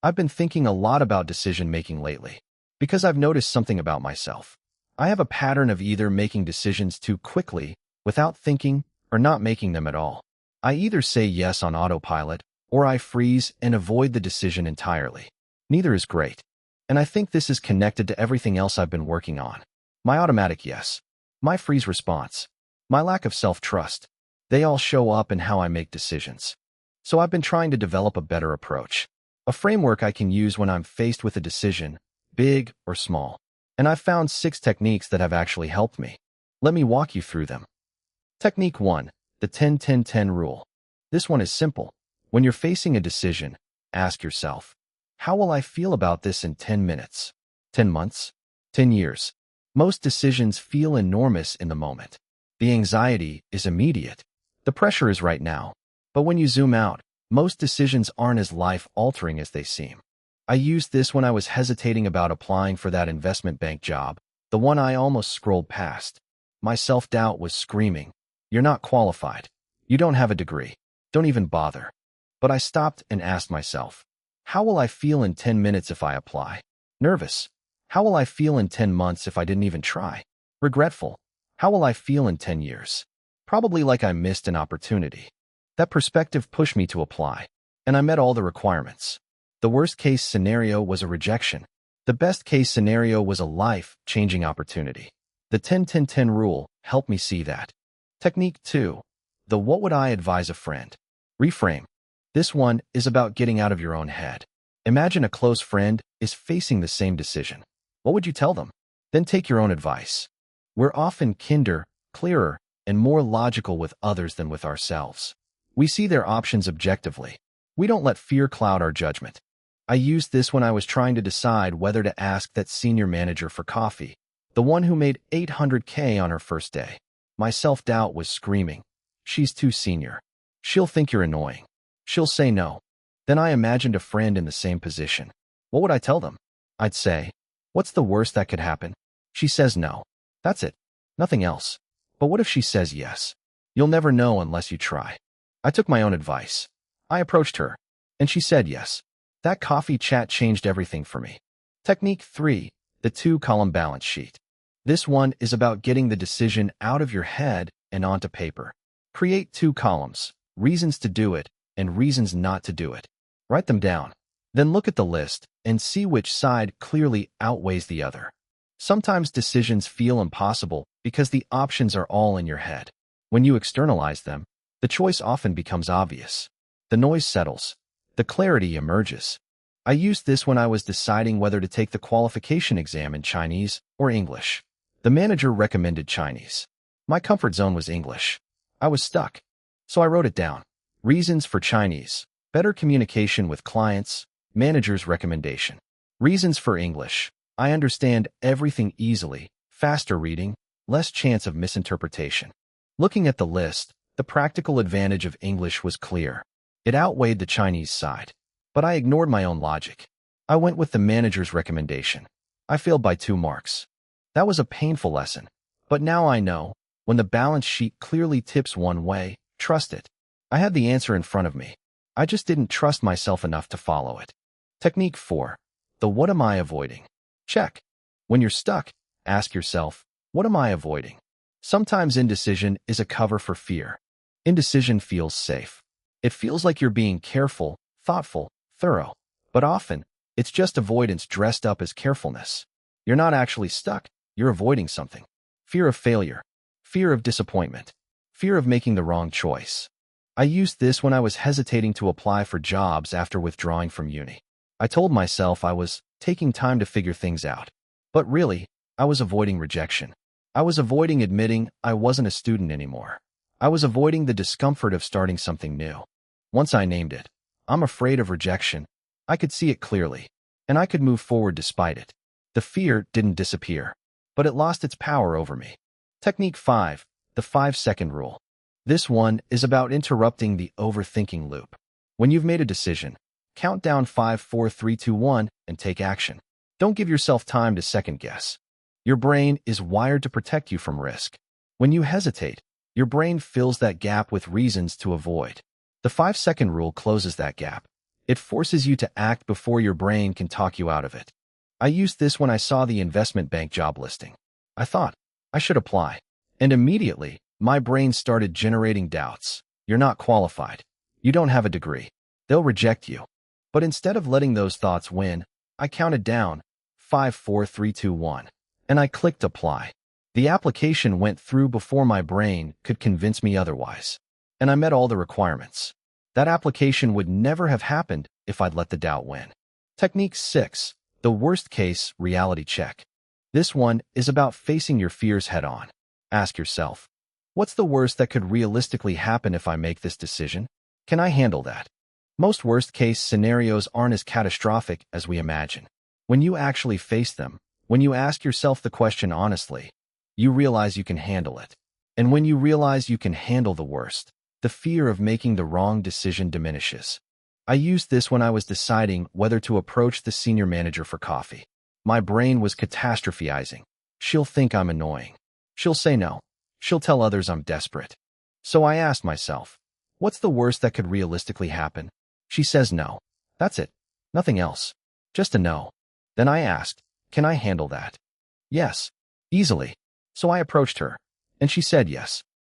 I've been thinking a lot about decision-making lately because I've noticed something about myself. I have a pattern of either making decisions too quickly, without thinking, or not making them at all. I either say yes on autopilot, or I freeze and avoid the decision entirely. Neither is great. And I think this is connected to everything else I've been working on. My automatic yes, my freeze response, my lack of self-trust, they all show up in how I make decisions. So I've been trying to develop a better approach. A framework I can use when I'm faced with a decision, big or small. And I've found 6 techniques that have actually helped me. Let me walk you through them. Technique 1, the 10-10-10 rule. This one is simple. When you're facing a decision, ask yourself, how will I feel about this in 10 minutes? 10 months? 10 years? Most decisions feel enormous in the moment. The anxiety is immediate. The pressure is right now. But when you zoom out, most decisions aren't as life-altering as they seem. I used this when I was hesitating about applying for that investment bank job, the one I almost scrolled past. My self-doubt was screaming, "You're not qualified. You don't have a degree. Don't even bother." But I stopped and asked myself, how will I feel in 10 minutes if I apply? Nervous. How will I feel in 10 months if I didn't even try? Regretful. How will I feel in 10 years? Probably like I missed an opportunity. That perspective pushed me to apply, and I met all the requirements. The worst-case scenario was a rejection. The best-case scenario was a life-changing opportunity. The 10-10-10 rule helped me see that. Technique 2, the what would I advise a friend? Reframe. This one is about getting out of your own head. Imagine a close friend is facing the same decision. What would you tell them? Then take your own advice. We're often kinder, clearer, and more logical with others than with ourselves. We see their options objectively. We don't let fear cloud our judgment. I used this when I was trying to decide whether to ask that senior manager for coffee, the one who made $800K on her first day. My self-doubt was screaming, "She's too senior. She'll think you're annoying. She'll say no." Then I imagined a friend in the same position. What would I tell them? I'd say, "What's the worst that could happen? She says no. That's it. Nothing else. But what if she says yes? You'll never know unless you try." I took my own advice. I approached her, and she said yes. That coffee chat changed everything for me. Technique 3, the 2-column balance sheet. This one is about getting the decision out of your head and onto paper. Create 2 columns, reasons to do it and reasons not to do it. Write them down. Then look at the list and see which side clearly outweighs the other. Sometimes decisions feel impossible because the options are all in your head. When you externalize them, the choice often becomes obvious. The noise settles. The clarity emerges. I used this when I was deciding whether to take the qualification exam in Chinese or English. The manager recommended Chinese. My comfort zone was English. I was stuck. So I wrote it down. Reasons for Chinese: better communication with clients, manager's recommendation. Reasons for English: I understand everything easily, faster reading, less chance of misinterpretation. Looking at the list, the practical advantage of English was clear. It outweighed the Chinese side. But I ignored my own logic. I went with the manager's recommendation. I failed by 2 marks. That was a painful lesson. But now I know, when the balance sheet clearly tips one way, trust it. I had the answer in front of me. I just didn't trust myself enough to follow it. Technique 4, the what am I avoiding? Check. When you're stuck, ask yourself, what am I avoiding? Sometimes indecision is a cover for fear. Indecision feels safe. It feels like you're being careful, thoughtful, thorough. But often, it's just avoidance dressed up as carefulness. You're not actually stuck. You're avoiding something. Fear of failure. Fear of disappointment. Fear of making the wrong choice. I used this when I was hesitating to apply for jobs after withdrawing from uni. I told myself I was taking time to figure things out. But really, I was avoiding rejection. I was avoiding admitting I wasn't a student anymore. I was avoiding the discomfort of starting something new. Once I named it, I'm afraid of rejection, I could see it clearly, and I could move forward despite it. The fear didn't disappear, but it lost its power over me. Technique 5, the 5-second rule. This one is about interrupting the overthinking loop. When you've made a decision, count down 5, 4, 3, 2, 1, and take action. Don't give yourself time to second guess. Your brain is wired to protect you from risk. When you hesitate, your brain fills that gap with reasons to avoid. The 5-second rule closes that gap. It forces you to act before your brain can talk you out of it. I used this when I saw the investment bank job listing. I thought, I should apply. And immediately, my brain started generating doubts. You're not qualified. You don't have a degree. They'll reject you. But instead of letting those thoughts win, I counted down 5, 4, 3, 2, 1, and I clicked apply. The application went through before my brain could convince me otherwise. And I met all the requirements. That application would never have happened if I'd let the doubt win. Technique 6. The worst case reality check. This one is about facing your fears head on. Ask yourself, what's the worst that could realistically happen if I make this decision? Can I handle that? Most worst-case scenarios aren't as catastrophic as we imagine. When you actually face them, when you ask yourself the question honestly, you realize you can handle it. And when you realize you can handle the worst, the fear of making the wrong decision diminishes. I used this when I was deciding whether to approach the senior manager for coffee. My brain was catastrophizing. She'll think I'm annoying. She'll say no. She'll tell others I'm desperate. So I asked myself, what's the worst that could realistically happen? She says no. That's it. Nothing else. Just a no. Then I asked, can I handle that? Yes. Easily. So I approached her, and she said yes.